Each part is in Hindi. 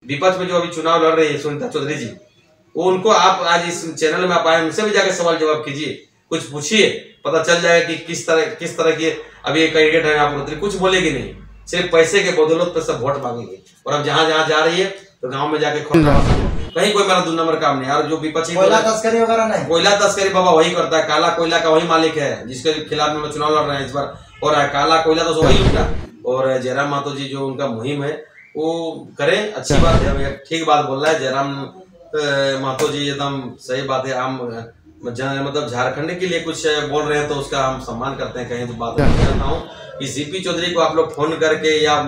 विपक्ष में जो अभी चुनाव लड़ रही है सुनीता चौधरी जी, वो उनको आप आज इस चैनल में आप आए, उनसे भी जाकर सवाल जवाब कीजिए, कुछ पूछिए, पता चल जाएगा कि किस तरह की अभी एक कैंडिडेट है यहाँ पर, कुछ बोलेगी नहीं, सिर्फ पैसे के बदौलत पर सब वोट मांगेंगे। और अब जहाँ जहाँ जा रही है तो गाँव में जाके कहीं कोई मेरा 2 नंबर काम नहीं। और जो विपक्षी कोयला तस्करी वगैरह नहीं, कोयला तस्करी बाबा वही करता है, काला कोयला का वही मालिक है जिसके खिलाफ में चुनाव लड़ रहे हैं इस बार, हो रहा है काला कोयला तो वही लूटा। और जयराम महतो जी जो उनका मुहिम है वो करें, अच्छी बात है, ठीक बात बोल रहा है जयराम महतो जी, एकदम सही बात है। हम मतलब झारखंड के लिए कुछ बोल रहे हैं तो उसका हम सम्मान करते हैं। कहीं तो बात करता हूँ कि सीपी चौधरी को आप लोग फोन करके या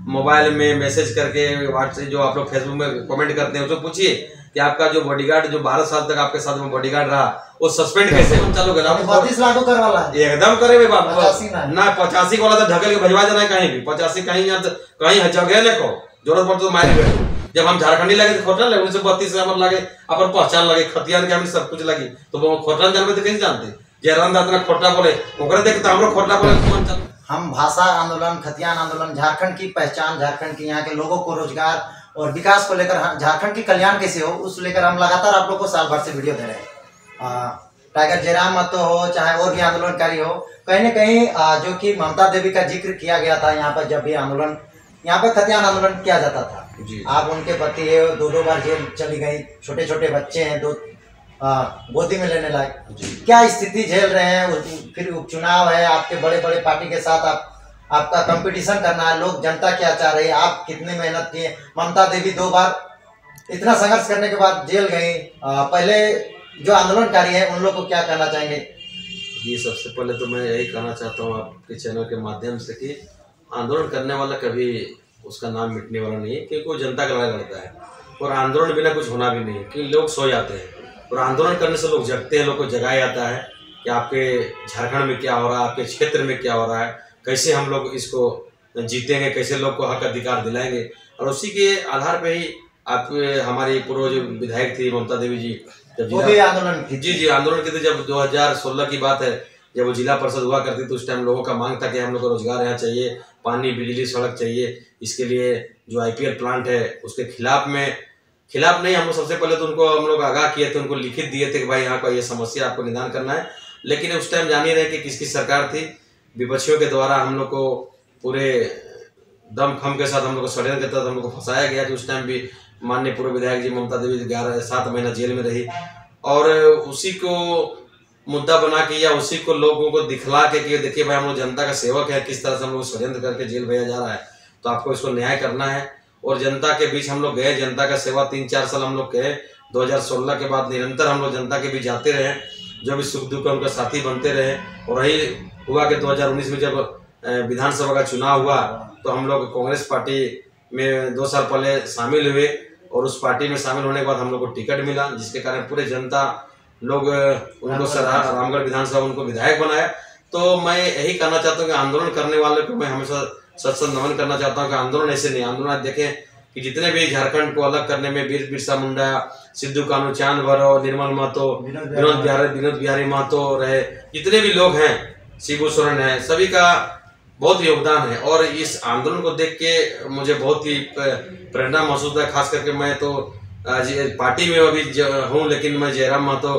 मोबाइल में मैसेज करके, व्हाट्सएप जो आप लोग फेसबुक में कमेंट करते हैं उसको पूछिए कि आपका जो बॉडीगार्ड जो 12 साल तक आपके साथ में बॉडीगार्ड रहा वो सस्पेंड कैसे चालू करा? 32 लागू करवाला एकदम करे ना, 85 वाला तो ढकल के भिजवा देना है कहीं भी, 85 कहीं जगह देखो, जरूरत पड़ता तो मारे गए। जब हम झारखंडी लगे तो खोटन लगे, 1932 से लगे अपन पहचान लगे, खतियान के हमें सब कुछ लगी, तो खोटन जानते तो कैसे जानते? जयराम दादा खोटा बोले ओकरे देख तो हमरो खोटा बोले। हम भाषा आंदोलन, खतियान आंदोलन, झारखंड की पहचान, झारखंड के यहाँ के लोगों को रोजगार और विकास को लेकर, झारखंड की कल्याण कैसे हो उस लेकर हम लगातार आप लोग को साल भर से वीडियो दे रहे हैं। टाइगर जयराम महतो हो चाहे और भी आंदोलनकारी हो, कहीं न कहीं जो कि ममता देवी का जिक्र किया गया था यहाँ पर, जब भी आंदोलन यहाँ पर खतियान आंदोलन किया जाता था, आप उनके पति है, 2 बार जेल चली गई, छोटे छोटे बच्चे हैं, 2 गोदी में लेने लायक, क्या स्थिति झेल रहे हैं। फिर उपचुनाव है, आपके बड़े बड़े पार्टी के साथ आपका कंपटीशन करना है, लोग जनता क्या चाह रही है, आप कितनी मेहनत किए। ममता देवी 2 बार इतना संघर्ष करने के बाद जेल गई। पहले जो आंदोलनकारी है उन लोग को क्या कहना चाहेंगे? जी सबसे पहले तो मैं यही कहना चाहता हूँ आपके चैनल के माध्यम से कि आंदोलन करने वाला कभी उसका नाम मिटने वाला नहीं है, क्योंकि वो जनता का लड़ाई लड़ता है और आंदोलन बिना कुछ होना भी नहीं, कि लोग सो जाते हैं और आंदोलन करने से लोग जगते हैं, लोग को जगाया जाता है कि आपके झारखंड में क्या हो रहा है, आपके क्षेत्र में क्या हो रहा है, कैसे हम लोग इसको जीतेंगे, कैसे लोग को हक अधिकार दिलाएंगे। और उसी के आधार पे ही आप हमारी पूर्व जो विधायक थी ममता देवी जी, जब आंदोलन जी आंदोलन की थी, जब 2016 की बात है, जब वो जिला परिषद हुआ करती तो उस टाइम लोगों का मांग था कि हम लोग को रोजगार यहाँ चाहिए, पानी बिजली सड़क चाहिए, इसके लिए जो IPL प्लांट है उसके खिलाफ नहीं, हम लोग सबसे पहले तो उनको हम लोग आगाह किए थे, उनको लिखित दिए थे कि भाई यहाँ का ये समस्या आपको निदान करना है। लेकिन उस टाइम जान ही रहे कि किसकी सरकार थी, विपक्षियों के द्वारा हम लोग को पूरे दम खम के साथ हम लोग को षड्यंत्र के तहत हम लोग को फंसाया गया कि उस टाइम भी माननीय पूर्व विधायक जी ममता देवी 7 महीना जेल में रही और उसी को मुद्दा बना के या उसी को लोगों को दिखला के कि देखिए भाई हम लोग जनता का सेवक है, किस तरह से हम लोग षड्यंत्र करके जेल भेजा जा रहा है, तो आपको इसको न्याय करना है। और जनता के बीच हम लोग गए, जनता का सेवा 3-4 साल हम लोग गए, 2016 के बाद निरंतर हम लोग जनता के बीच जाते रहे, जो भी सुख दुख उनका साथी बनते रहे। और वही हुआ कि 2019 में जब विधानसभा का चुनाव हुआ तो हम लोग कांग्रेस पार्टी में 2 साल पहले शामिल हुए और उस पार्टी में शामिल होने के बाद हम लोग को टिकट मिला, जिसके कारण पूरे जनता लोग उनको सराहा, रामगढ़ विधानसभा उनको विधायक बनाया। तो मैं यही कहना चाहता हूँ कि आंदोलन करने वाले को मैं हमेशा सत नमन करना चाहता हूँ कि आंदोलन ऐसे नहीं, आंदोलन देखें कि जितने भी झारखंड को अलग करने में वीर बिरसा मुंडा, सिद्धू कान्हू चांद भैरव, निर्मल महतो, विनोद बिहारी महतो रहे, जितने भी लोग हैं, शिबू सोरेन है, सभी का बहुत योगदान है। और इस आंदोलन को देख के मुझे बहुत ही प्रेरणा महसूस है, खास करके मैं तो पार्टी में अभी हूँ, लेकिन मैं जयराम महतो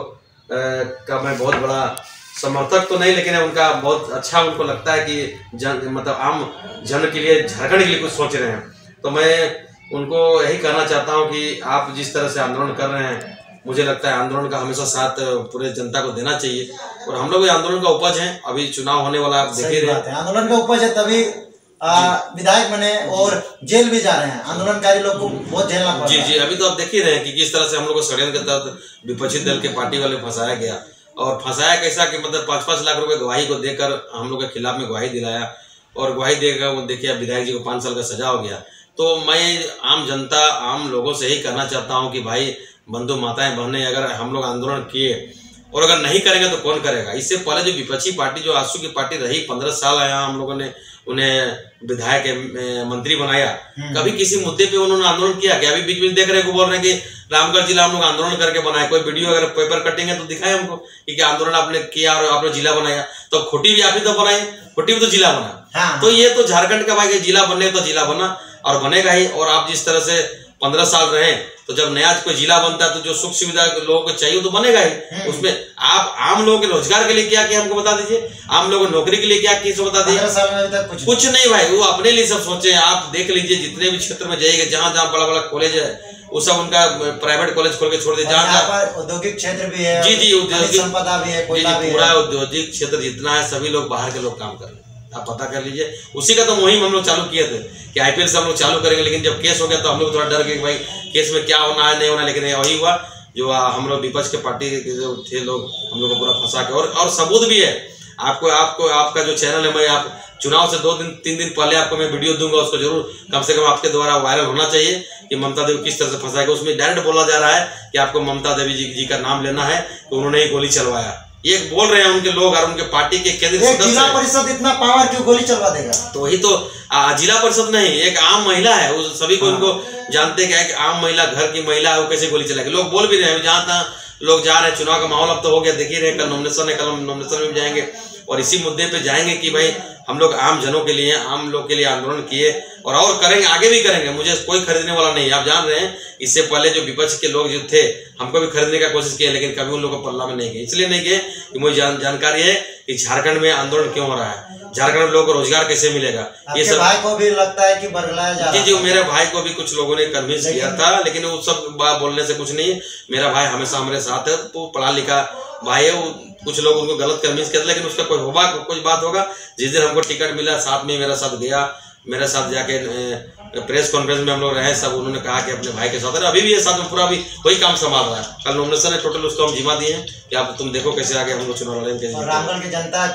का मैं बहुत बड़ा समर्थक तो नहीं, लेकिन उनका बहुत अच्छा उनको लगता है कि मतलब आम जन के लिए, झारखंड के लिए कुछ सोच रहे हैं। तो मैं उनको यही कहना चाहता हूं कि आप जिस तरह से आंदोलन कर रहे हैं, मुझे लगता है आंदोलन का हमेशा साथ पूरे जनता को देना चाहिए। और हम लोग आंदोलन का उपज हैं, अभी चुनाव होने वाला आप देख ही रहे हैं, आंदोलन का उपज है, तभी विधायक बने और जेल भी जा रहे हैं, आंदोलनकारी लोग को बहुत झेलना पड़ रहा है। जी अभी तो आप देख ही रहे हैं कि किस तरह से हम लोग को षड्यंत्र के तहत विपक्षी दल के पार्टी वाले फंसाया गया। और फंसाया कैसा कि मतलब 5-5 लाख रुपए गवाही को देकर हम लोग के खिलाफ में गवाही दिलाया और गवाही देकर वो देखिए विधायक जी को 5 साल का सजा हो गया। तो मैं आम जनता, आम लोगों से यही कहना चाहता हूँ कि भाई बंधु माताएं बहनें, अगर हम लोग आंदोलन किए और अगर नहीं करेंगे तो कौन करेगा। इससे पहले जो विपक्षी पार्टी, जो आसू की पार्टी रही, 15 साल आया हम लोगों ने उन्हें विधायक मंत्री बनाया, कभी किसी मुद्दे पे उन्होंने आंदोलन किया क्या? अभी बीच में देख रहे को बोल रहे हैं कि रामगढ़ जिला हम लोग आंदोलन करके बनाए, कोई वीडियो अगर पेपर कटिंग है तो दिखाए हमको कि क्या आंदोलन आपने किया और आपने जिला बनाया। तो खुटी भी आप ही तो बनाए, खुटी भी तो जिला बना। तो ये तो झारखंड का भाई जिला बनने तो जिला बना और बनेगा ही। और आप जिस तरह से 15 साल रहे, तो जब नया कोई जिला बनता है तो जो सुख सुविधा लोगों को चाहिए तो बनेगा ही। उसमें आप आम लोगों के रोजगार के लिए क्या किया हमको बता दीजिए, आम लोगों को नौकरी के लिए क्या किया इसको बता दीजिए। कुछ नहीं भाई, वो अपने लिए सब सोचे। आप देख लीजिए जितने भी क्षेत्र में जाइएगा, जहाँ जहाँ बड़ा बड़ा कॉलेज है वो सब उनका प्राइवेट कॉलेज खोल के छोड़ दिया। जहाँ औद्योगिक क्षेत्र भी है, जी औद्योगिक संपदा भी है, पूरा औद्योगिक क्षेत्र जितना है सभी लोग बाहर के लोग काम कर रहे हैं, आप पता कर लीजिए। उसी का तो मुहिम हम लोग चालू किए थे कि आईपीएल से हम लोग चालू करेंगे, लेकिन जब केस हो गया तो हम लोग थोड़ा डर गए भाई केस में क्या होना है नहीं होना, लेकिन वही हुआ जो हम लोग विपक्ष के पार्टी के जो थे लोग हम लोग को पूरा फंसा के, और सबूत भी है आपको आपका जो चैनल है, मैं आप चुनाव से 2-3 दिन पहले आपको मैं वीडियो दूंगा, उसको जरूर कम से कम आपके द्वारा वायरल होना चाहिए कि ममता देवी किस तरह से फंसाएगा। उसमें डायरेक्ट बोला जा रहा है कि आपको ममता देवी जी का नाम लेना है कि उन्होंने ही गोली चलवाया, ये बोल रहे हैं उनके लोग और उनके पार्टी के केंद्रीय सदस्य। जिला परिषद इतना पावर क्यों गोली चलवा देगा? तो वही तो जिला परिषद नहीं, एक आम महिला है, वो सभी को उनको जानते हैं कि आम महिला घर की महिला है, वो कैसे गोली चलाएगी। लोग बोल भी रहे हैं, जहाँ तहाँ लोग जा रहे हैं, चुनाव का माहौल अब तो हो गया, देख ही रहे, कल नॉमिनेशन है, कल नॉमिनेशन में जाएंगे और इसी मुद्दे पे जाएंगे कि भाई हम लोग आम जनों के लिए, आम लोग के लिए आंदोलन किए और करेंगे, आगे भी करेंगे। मुझे कोई खरीदने वाला नहीं, आप जान रहे हैं। इससे पहले जो विपक्ष के लोग जो थे हमको भी खरीदने का कोशिश किया, लेकिन कभी उन लोगों को पल्ला में नहीं गए। इसलिए नहीं गए कि मुझे जानकारी है कि झारखंड में आंदोलन क्यों हो रहा है, झारखंड में लोगों को रोजगार कैसे मिलेगा। ये सब भाई को भी लगता है कि बरगलाया जा रहा है। जी मेरे भाई को भी कुछ लोगों ने कन्विंस किया था, लेकिन वो सब बात बोलने से कुछ नहीं। मेरा भाई हमेशा हमारे साथ है, तो पढ़ा लिखा भाई है। वो कुछ लोग उनको गलत कन्विंस करते, लेकिन उसका कोई बात होगा। जिस दिन हमको टिकट मिला साथ में मेरा साथ गया, मेरे साथ जाके प्रेस कॉन्फ्रेंस में हम लोग रहे सब, उन्होंने कहा कि अपने भाई के साथ, अभी भी ये साथ में पूरा भी वही काम संभाल रहा है। कल नॉमिनेशन है, टोटल उसको हम जिम्मा दिए हैं कि आप तुम देखो कैसे आगे हम लोग चुनाव लड़ेंगे। रामगढ़ की जनता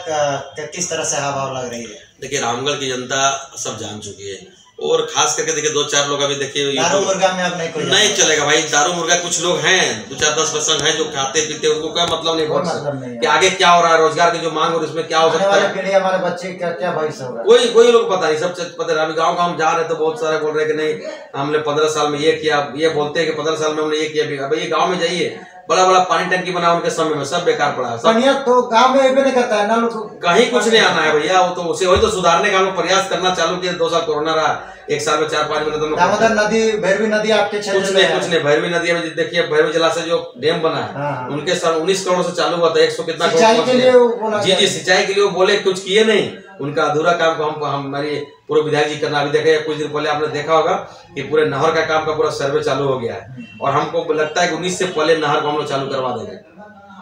किस तरह से हाव लग रही है? देखिए रामगढ़ की जनता सब जान चुकी है, और खास करके देखिए 2-4 लोग अभी देखिए दारू मुर्गा में अब नहीं चलेगा भाई। दारू मुर्गा कुछ लोग हैं, 2-4-10% हैं जो खाते पीते, उनको क्या मतलब नहीं कि आगे क्या हो रहा है, रोजगार की जो मांग और इसमें क्या हो सकता है, हमारे बच्चे का क्या भविष्य होगा, कोई लोग पता नहीं। सब पता है। अभी गाँव हम जा रहे तो बहुत सारे बोल रहे कि नहीं हमने 15 साल में ये किया, ये बोलते हैं कि 15 साल में हमने ये किया। भाई ये गाँव में जाइए, बड़ा बड़ा पानी टंकी बना उनके समय में, सब बेकार पड़ा है। सब तो गांव में नहीं करता है ना, लोग कहीं कुछ नहीं आना है भैया। वो तो उसे वही तो सुधारने का हम लोग प्रयास करना चालू किए। 2 साल कोरोना रहा, 1 साल में 4-5 महीने तो दामोदर नदी, भैरवी नदी आपके क्षेत्र में कुछ नहीं। भैरवी नदी में देखिए, भैरवी जलाशय जो डैम बना है उनके साथ 19 करोड़ से चालू हुआ था, 100 कितना करोड़। जी सिंचाई के लिए वो बोले, कुछ किए नहीं। उनका अधूरा काम को हमारी पूरे विधायक जी करना। अभी देखे कुछ दिन पहले आपने देखा होगा कि पूरे नहर का काम का पूरा सर्वे चालू हो गया है, और हमको लगता है कि 19 से पहले नहर को हम लोग चालू करवा देंगे,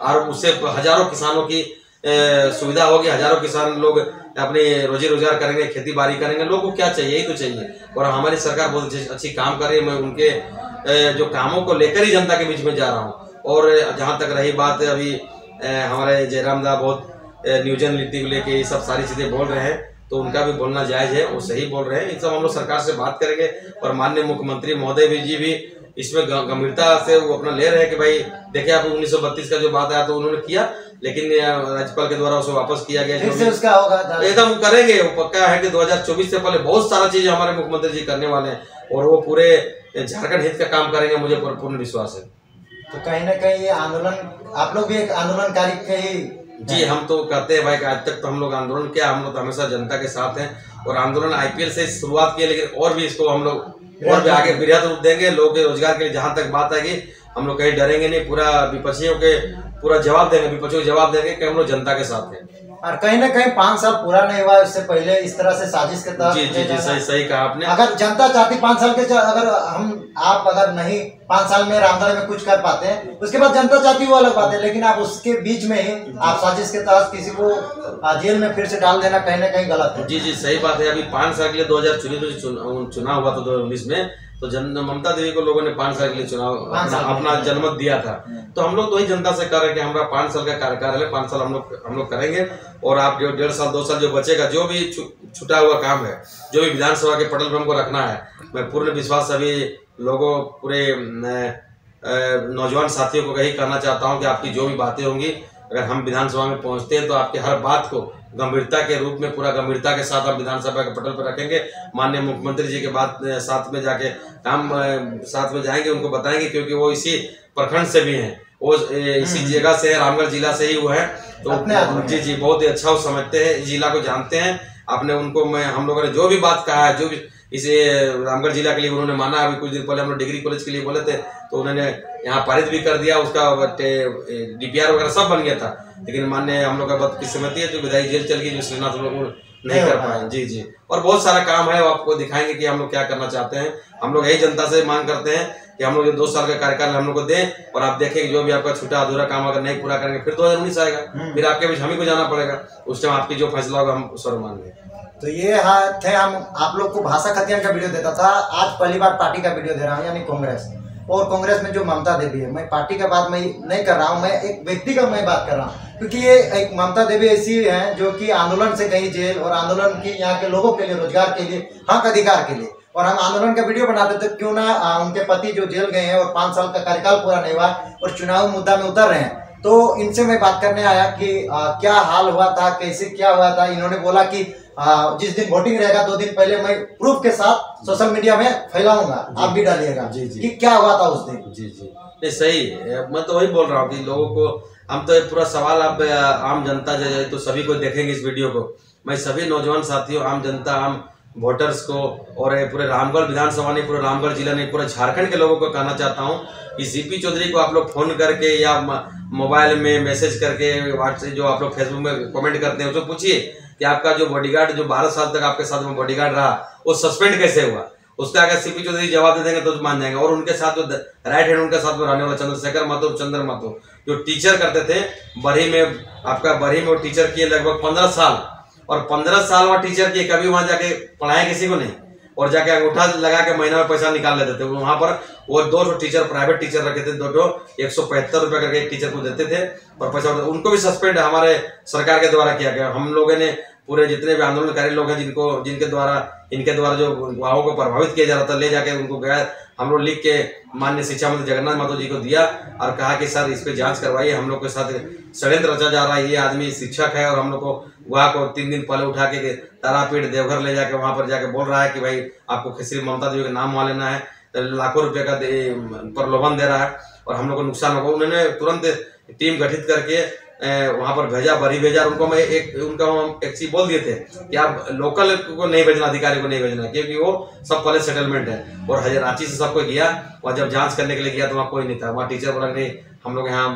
और उससे हजारों किसानों की सुविधा होगी। हजारों किसान लोग अपने रोजी रोजगार करेंगे, खेती बाड़ी करेंगे। लोगों को क्या चाहिए, यही तो चाहिए। और हमारी सरकार बहुत अच्छी काम कर रही है। मैं उनके जो कामों को लेकर ही जनता के बीच में जा रहा हूँ। और जहाँ तक रही बात अभी हमारे जयराम दा बहुत न्यूजन नीति को लेके ये सब सारी चीजें बोल रहे हैं, तो उनका भी बोलना जायज है, वो सही बोल रहे हैं। इन सब हम लोग सरकार से बात करेंगे, और माननीय मुख्यमंत्री महोदय जी भी इसमें गंभीरता से वो अपना ले रहे हैं कि भाई देखिए आप 1932 का जो बात आया तो उन्होंने किया, लेकिन राज्यपाल के द्वारा उसे वापस किया गया। फिर से उसका होगा एकदम करेंगे, वो पक्का है कि 2024 से पहले बहुत सारा चीज हमारे मुख्यमंत्री जी करने वाले हैं, और वो पूरे झारखंड हित का काम करेंगे, मुझे पूर्ण विश्वास है। तो कहीं ना कहीं ये आंदोलन, आप लोग भी एक आंदोलनकारी के ही जी हम तो कहते हैं भाई कि आज तक तो हम लोग आंदोलन किया, हम लोग तो हमेशा जनता के साथ हैं, और आंदोलन आईपीएल से शुरुआत की, लेकिन और भी इसको हम लोग और भी आगे बृहद रूप देंगे। लोगों के रोजगार के लिए जहां तक बात आएगी हम लोग कहीं डरेंगे नहीं, पूरा विपक्षियों के पूरा जवाब देंगे, विपक्षियों को जवाब देंगे कि हम लोग जनता के साथ हैं। और कहीं ना कहीं 5 साल पूरा नहीं हुआ, उससे पहले इस तरह से साजिश के तहत जी सही कहा आपने। अगर जनता चाहती 5 साल के, अगर आप अगर नहीं 5 साल में रामगढ़ में कुछ कर पाते हैं, उसके बाद जनता चाहती वो अलग बात है, लेकिन आप उसके बीच में ही आप साजिश के तहत किसी को जेल में फिर से डाल देना कहीं ना कहीं गलत है। जी सही बात है। अभी 5 साल के लिए 2024 चुनाव हुआ था 2019 में, तो ममता देवी को लोगों ने 5 साल के लिए चुनाव अपना जनमत दिया था। तो हम लोग तो वही जनता से कर रहे हैं कि हमारा 5 साल का कार्यकाल है, 5 साल हम लोग करेंगे, और आप जो 1.5 साल 2 साल जो बचेगा, जो भी छूटा हुआ काम है, जो भी विधानसभा के पटल पर हमको रखना है, मैं पूर्ण विश्वास सभी लोगों, पूरे नौजवान साथियों को यही कहना चाहता हूँ कि आपकी जो भी बातें होंगी, अगर हम विधानसभा में पहुंचते हैं तो आपकी हर बात को गंभीरता के रूप में, पूरा गंभीरता के साथ हम विधानसभा के पटल पर रखेंगे। माननीय मुख्यमंत्री जी के बात साथ में जाके काम साथ में जाएंगे, उनको बताएंगे, क्योंकि वो इसी प्रखंड से भी हैं, वो इसी जगह से है, रामगढ़ जिला से ही वो है। तो जी बहुत ही अच्छा वो समझते हैं, जिला को जानते हैं। आपने उनको हम लोगों ने जो भी बात कहा है, जो भी इसे रामगढ़ जिला के लिए उन्होंने माना। अभी कुछ दिन पहले हम लोग डिग्री कॉलेज के लिए बोले थे तो उन्होंने यहाँ पारित भी कर दिया, उसका DPR वगैरह सब बन गया था। लेकिन माननीय हम लोग का बदकिस्मती है जो विधायक जेल चल गई, जो श्रीनाथ लोग नहीं कर पाए। जी जी, और बहुत सारा काम है, आपको दिखाएंगे कि हम लोग क्या करना चाहते हैं। हम लोग यही जनता से मांग करते हैं कि हम लोग जो 2 साल का कार्यकाल हम लोग को दें, और आप देखें जो भी आपका छूटा अधूरा काम अगर नहीं पूरा करेंगे फिर 2019 आएगा, फिर आपके बीच हम ही को जाना पड़ेगा। उस टाइम आपकी जो फैसला होगा हम स्वर मानेंगे। तो ये थे हम आप लोग को भाषा खतियान का वीडियो देता था, आज पहली बार पार्टी का वीडियो दे रहा हूँ, यानी कांग्रेस। और कांग्रेस में जो ममता देवी है, मैं पार्टी का बात मैं नहीं कर रहा हूँ, मैं एक व्यक्ति का मैं बात कर रहा हूँ। क्योंकि ये एक ममता देवी ऐसी है जो कि आंदोलन से गई जेल, और आंदोलन की यहाँ के लोगों के लिए, रोजगार के लिए, हक अधिकार के लिए, और हम आंदोलन का वीडियो बनाते थे। क्यों ना उनके पति जो जेल गए हैं और 5 साल का कार्यकाल पूरा नहीं हुआ और चुनाव मुद्दा में उतर रहे हैं, तो इनसे मैं बात करने आया कि क्या हाल हुआ था, कैसे क्या हुआ था। इन्होंने बोला कि जिस दिन वोटिंग रहेगा 2 दिन पहले मैं प्रूफ के साथ सोशल मीडिया में फैलाऊंगा, आप भी डालिएगा कि क्या हुआ था उस दिन। जी जी, नहीं सही, मैं तो वही बोल रहा हूँ कि लोगों को हम तो पूरा सवाल आप आम जनता जो तो सभी को देखेंगे इस वीडियो को। मैं सभी नौजवान साथियों, आम जनता, आम वोटर्स को, और पूरे रामगढ़ विधानसभा नहीं, पूरे रामगढ़ जिला नहीं, पूरे झारखंड के लोगों को कहना चाहता हूँ कि CP चौधरी को आप लोग फोन करके या मोबाइल में मैसेज करके, व्हाट्सएप जो आप लोग फेसबुक में कमेंट करते हैं उसको पूछिए कि आपका जो बॉडीगार्ड जो 12 साल तक आपके साथ में बॉडीगार्ड रहा वो सस्पेंड कैसे हुआ। उसका अगर CP चौधरी जवाब दे देंगे तो मान जाएंगे। और उनके साथ जो राइट हैंड उनके साथ में रहने वाला चंद्रशेखर महतो, चंद्र महतो जो टीचर करते थे बरही में, आपका बरही में वो टीचर किए लगभग 15 साल, और 15 साल वहाँ टीचर किए, कभी वहाँ जाके पढ़ाया किसी को नहीं, और जाके अंगूठा लगा के महीना में पैसा निकाल लेते थे। वहां पर वो 2 टीचर, प्राइवेट टीचर रखे थे, 2 175 रुपए करके एक टीचर को देते थे और पैसा, उनको भी सस्पेंड हमारे सरकार के द्वारा किया गया। हम लोगों ने पूरे जितने भी आंदोलनकारी लोग हैं इनके द्वारा जो युवाओं को प्रभावित किया जा रहा था, ले जाके उनको गया, हम लोग लिख के माननीय शिक्षा मंत्री जगन्नाथ महतो जी को दिया और कहा कि सर इस पे जांच करवाइए, हम लोग के साथ षड्यंत्र रचा जा रहा है, ये आदमी शिक्षक है और हम लोग को वहाँ को 3 दिन पहले उठा के तारापीठ देवघर ले जाके वहां पर जाके बोल रहा है कि भाई आपको श्री ममता देवी का नाम वहां लेना है, लाखों रुपए का प्रलोभन दे रहा है और हम लोग को नुकसान होगा। उन्होंने तुरंत टीम गठित करके वहां पर भेजा, बरी भेजा। उनको मैं एक चीज बोल दिए थे कि आप लोकल को नहीं भेजना, अधिकारी को नहीं भेजना, क्योंकि वो सब पहले सेटलमेंट है। और रांची से सबको गया, वहाँ जब जांच करने के लिए गया तो वहाँ कोई नहीं था। वहाँ टीचर बोला नहीं, हम लोग यहाँ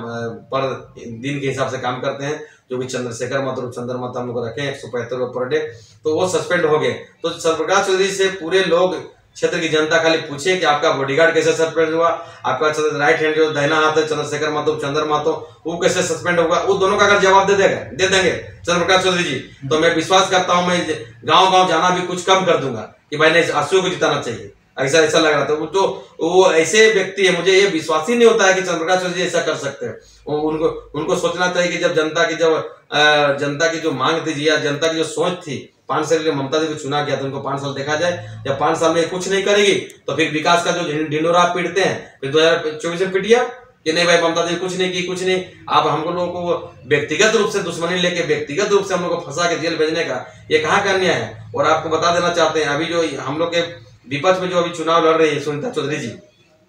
पर दिन के हिसाब से काम करते हैं, जो भी चंद्रशेखर महतो, चंद्र महतो हम लोग रखे 175 रुपये पर डे, तो वो सस्पेंड हो गए। तो सरप्रकाश चौधरी से पूरे लोग, क्षेत्र की जनता खाली पूछे कि आपका बॉडीगार्ड कैसे सस्पेंड हुआ, आपका राइट हैंड जो दाहिना हाथ है चंद्रशेखर महतो, चंद्र महतो, वो कैसे सस्पेंड होगा। वो दोनों का अगर जवाब दे देंगे चंद्रप्रकाश चौधरी जी, तो मैं विश्वास करता हूं मैं गांव-गांव जाना भी कुछ कम कर दूंगा कि भाई नहीं आंसू को जिताना चाहिए। ऐसा लग रहा था। तो वो ऐसे व्यक्ति है, मुझे ये विश्वास ही नहीं होता है कि चंद्रप्रकाश चौधरी ऐसा कर सकते हैं। उनको सोचना चाहिए कि जब जनता की जो मांग थी या जनता की जो सोच थी, 5 साल के ममता देवी को चुना गया, तो उनको 5 साल देखा जाए। जब 5 साल में कुछ नहीं करेगी तो फिर विकास का जो ढिंडोरा आप पीटते हैं, फिर 2024 में पीटिया कि नहीं भाई ममता देवी कुछ नहीं की, कुछ नहीं। आप हम लोगों को व्यक्तिगत रूप से दुश्मनी लेके, व्यक्तिगत रूप से हम लोग को फंसा के जेल भेजने का ये कहाँ का अन्याय है। और आपको बता देना चाहते हैं, अभी जो हम लोग के विपक्ष में जो अभी चुनाव लड़ रही है सुनीता चौधरी जी,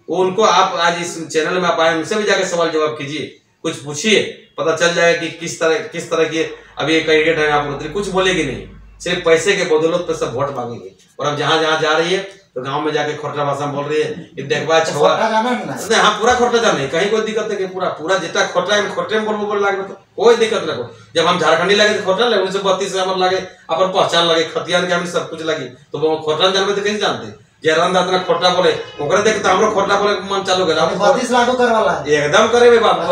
वो उनको आप आज इस चैनल में आप आए, उनसे भी जाकर सवाल जवाब कीजिए, कुछ पूछिए, पता चल जाएगा कि किस तरह की अभी एक कैंडिडेट है यहाँ पर। कुछ बोलेगी नहीं, सिर्फ पैसे के बदौलत पे सब वोट मांगेंगे। और अब जहाँ जा रही है तो गांव में जाके खोटा भाषा में बोल रही है कि देखवा छवा, हाँ पूरा खोटा जाना है, कहीं कोई दिक्कत है। पूरा जितना खोटा है खोटे में बोल लगे तो कोई दिक्कत नहीं। जब हम झारखंडी लगे तो खोटा लगे, 1932 से हमारे लगे अपन पहचान लगे, खतियान के हमें सब कुछ लगी, तो खोटा जानते तो कैसे जानते। जयराम दादा खोटा बोले ओकरा देख तो हमरो खोटा बोले मन चालू कर 32 लाख कर वाला एकदम करे बे बाप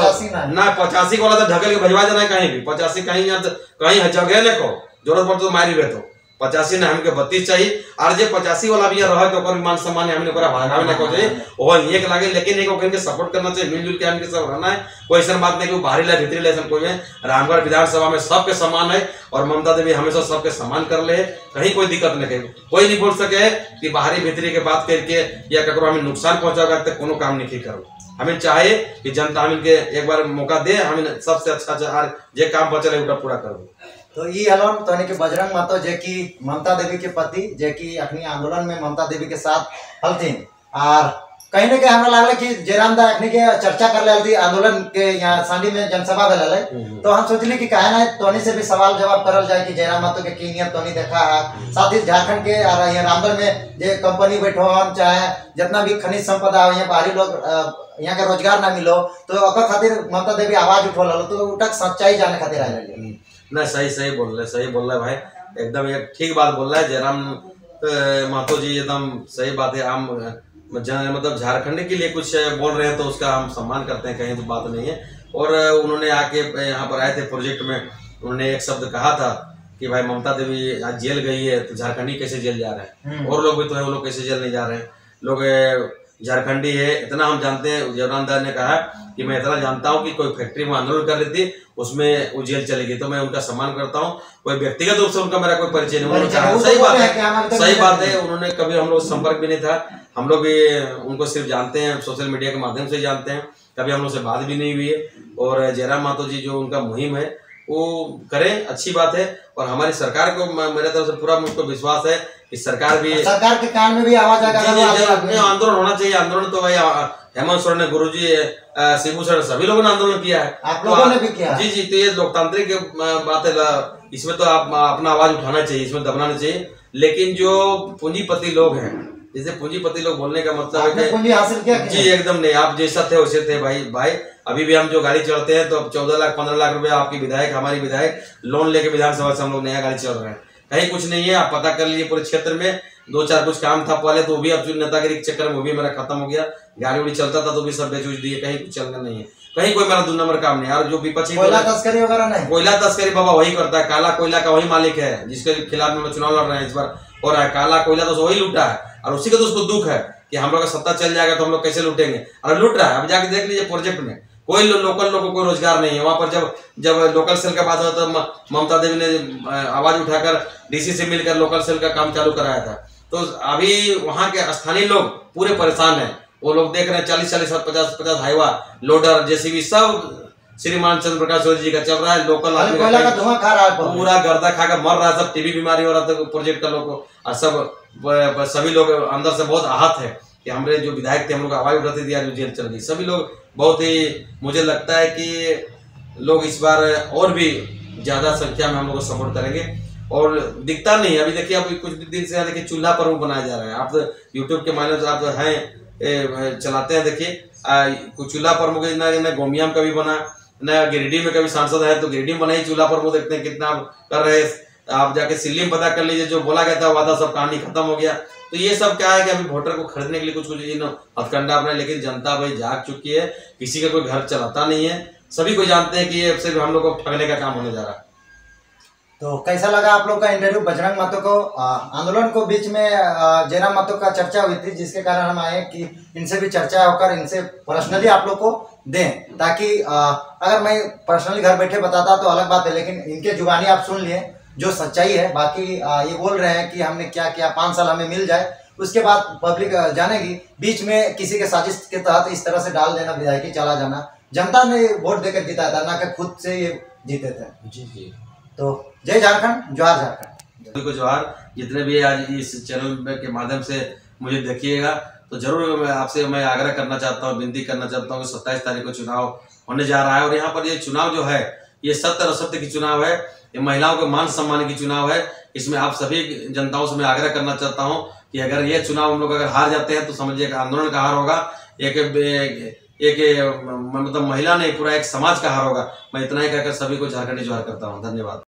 ना 85 वाला तो ढकल के भेजवा देना है कहीं भी। 85 कहीं जगह ने को जरूरत पड़ता तो मारी बे तो 85 ने हमके 32 चाहिए। और जे 85 वाला भी रह के ओकर मान सम्मान हमने ओकरा भागावे ना को चाहिए, वो एक लागे, लेकिन एक ओकन के सपोर्ट करना चाहिए, मिलजुल के हमके सब रहना है। कोई ऐसा बात नहीं कि बाहरी ला भीतरी ला कोई है। रामगढ़ विधानसभा में सबके सम्मान है और ममता देवी हमेशा सबके सम्मान कर ले, कहीं कोई दिक्कत नहीं। कोई नहीं बोल सके कि बाहरी भीतरी के बात करके या ककरो हमें नुकसान पहुंचाएगा तो कोनो काम नहीं करो। हमें चाहे कि जनता हमें एक बार मौका दे, हमें सबसे अच्छा जे काम बचल है पूरा करो। तो ये हलन तो के बजरंग महतो जे की ममता देवी के पति जे की अखनी आंदोलन में ममता देवी के साथ हलथिन और कहीं ना कहीं हमरा लागल कि जयराम दा अखनी के चर्चा कर ले आंदोलन के यहाँ सांडी में जनसभा भेल है, तो हम सोचली कि काहे ना तोनी से भी सवाल जवाब करल जाए कि जयराम महतो के की नियत तोनी देखा है। साथ ही झारखंड के और यहाँ रामगढ़ में जे कंपनी बैठो हम चाहे जितना भी खनिज संपदा हो, यहाँ बाहरी लोग यहाँ के रोजगार ना मिलो, तो ओकर खातिर ममता देवी आवाज उठो लो, तो उठक सच्चाई जाने खातिर आए रही। ना सही बोल रहे भाई, एकदम एक ठीक बात बोल रहा है जयराम महतो जी, एकदम सही बात है। हम मतलब झारखंड के लिए कुछ बोल रहे हैं तो उसका हम सम्मान करते हैं, कहीं तो बात नहीं है। और उन्होंने आके यहाँ पर आए थे प्रोजेक्ट में, उन्होंने एक शब्द कहा था कि भाई ममता देवी आज जेल गई है तो झारखंडी कैसे जेल जा रहे हैं, और लोग भी तो है, वो लोग कैसे जेल नहीं जा रहे हैं, लोग झारखंडी है। इतना हम जानते हैं, जयराम दा ने कहा कि मैं इतना जानता हूं कि कोई फैक्ट्री में आंदोलन कर रही थी, उसमें वो जेल चली गई, तो मैं उनका सम्मान करता हूं। कोई व्यक्तिगत रूप से उनका मेरा कोई परिचय नहीं। उन्होंने कहा सही बात है, उन्होंने कभी हम लोग संपर्क भी नहीं था, हम लोग भी उनको सिर्फ जानते हैं, सोशल मीडिया के माध्यम से जानते हैं, कभी हम लोग से बात भी नहीं हुई है। और जयराम महतो जी जो उनका मुहिम है वो करें, अच्छी बात है। और हमारी सरकार को मेरे तरफ से पूरा मुझको विश्वास है कि सरकार के कान में भी आवाज आएगा। आंदोलन होना चाहिए, आंदोलन तो भाई हेमंत सोरेन ने, गुरुजी, शिबू सर, सभी लोगों ने आंदोलन किया है, आप लोगों ने भी किया। जी, तो ये लोकतांत्रिक बात है, इसमें तो आप अपना आवाज उठाना चाहिए, इसमें दबना नहीं चाहिए। लेकिन जो पूंजीपति लोग हैं, जैसे पूंजीपति लोग बोलने का मतलब है कि पूंजी हासिल किया जी, एकदम नहीं, आप जैसा थे वैसे थे भाई। अभी भी हम जो गाड़ी चढ़ते हैं तो 14 लाख 15 लाख रुपए आपकी विधायक, हमारी विधायक लोन लेके विधानसभा से हम लोग नया गाड़ी चल रहे हैं, कहीं कुछ नहीं है। आप पता कर लीजिए पूरे क्षेत्र में 2-4 कुछ काम था पहले, तो वो भी अब नेतागिरी के चक्कर में वो भी मेरा खत्म हो गया। गाड़ी उड़ी चलता था तो भी सब बेच दिए, कहीं कुछ चलना नहीं है, कहीं कोई मेरा 2 नंबर काम नहीं। और जो विपक्षी कोयला तस्करी वगैरह नहीं, कोयला तस्करी बाबा वही करता है, काला कोयला का वही मालिक है, जिसके खिलाफ में चुनाव लड़ रहे हैं इस बार। और काला कोयला तो वही लूटा है, और उसी का तो उसको दुख है कि हम लोग का सत्ता चल जाएगा तो हम लोग कैसे लूटेंगे, और लूट रहा है। अब जाके देख लीजिए प्रोजेक्ट में कोई लोकल लोगों को कोई रोजगार नहीं है वहां पर। जब लोकल सेल का बात होता तो ममता देवी ने आवाज उठाकर डीसी से मिलकर लोकल सेल का काम चालू कराया था। तो अभी वहां के स्थानीय लोग पूरे परेशान हैं, वो लोग देख रहे हैं 40-40, 50-50 हाईवा लोडर जेसीबी सब श्रीमान चंद्र प्रकाश जी का चल रहा है। लोकल कोयला का धुआं खा रहा है, पूरा गर्दा खा कर मर रहा है, सब टीबी बीमारी हो रहा था प्रोजेक्ट का लोगों को, और सभी लोग अंदर से बहुत आहत है कि हमारे जो विधायक थे, हम लोग आवाज उठाते थे, जो जेल चल गई। सभी लोग बहुत ही, मुझे लगता है कि लोग इस बार और भी ज्यादा संख्या में हम लोग को सपोर्ट करेंगे। और दिखता नहीं, अभी देखिए अभी कुछ दिन से देखिए चूल्हा पर्व बनाया जा रहा है, आप यूट्यूब के माध्यम से आप हैं चलाते हैं, देखिए कुछ चूल्हा पर्व न गोमियाम का भी बना, न गिरिडीह में कभी सांसद है तो गिरिडीह में बना ही चूल्हा पर्व, देखते हैं कितना कर रहे हैं। आप जाके सिल्ली में पता कर लीजिए, जो बोला गया था वादा सब कहानी खत्म हो गया। तो ये सब क्या है कि अभी वोटर को खरीदने के लिए कुछ हथकंडा अपना, लेकिन जनता भाई जाग चुकी है, किसी का कोई घर चलाता नहीं है, सभी को जानते हैं कि ये सिर्फ हम लोग को ठगने का काम होने जा रहा है। तो कैसा लगा आप लोग का इंटरव्यू बजरंग महतो को? आंदोलन को बीच में जयराम महतो का चर्चा हुई थी, जिसके कारण हम आए कि इनसे भी चर्चा होकर इनसे पर्सनली आप लोग को दें, ताकि अगर मैं पर्सनली घर बैठे बताता तो अलग बात है, लेकिन इनके जुबानी आप सुन लिए जो सच्चाई है। बाकी ये बोल रहे हैं कि हमने क्या किया, 5 साल हमें मिल जाए, उसके बाद पब्लिक जानेगी। बीच में किसी के साजिश के तहत इस तरह से डाल देना, विधायकी चला जाना, जनता ने वोट देकर जिताया था, ना कि खुद से ये जीते थे। जी। तो जय झारखंड, जोहार झारखंड। सभी को जोहार। जितने भी आज इस चैनल के माध्यम से मुझे देखिएगा, तो जरूर मैं आग्रह करना चाहता हूँ, विनती करना चाहता हूँ कि 27 तारीख को चुनाव होने जा रहा है। और यहाँ पर ये चुनाव जो है, ये सत्य और असत्य की चुनाव है, ये महिलाओं के मान सम्मान की चुनाव है। इसमें आप सभी जनताओं से मैं आग्रह करना चाहता हूं कि अगर ये चुनाव हम लोग अगर हार जाते हैं तो समझिए आंदोलन का हार होगा, एक मतलब महिला नहीं, पूरा एक समाज का हार होगा। मैं इतना ही कहकर सभी को झारखंडी जोहार करता हूं। धन्यवाद।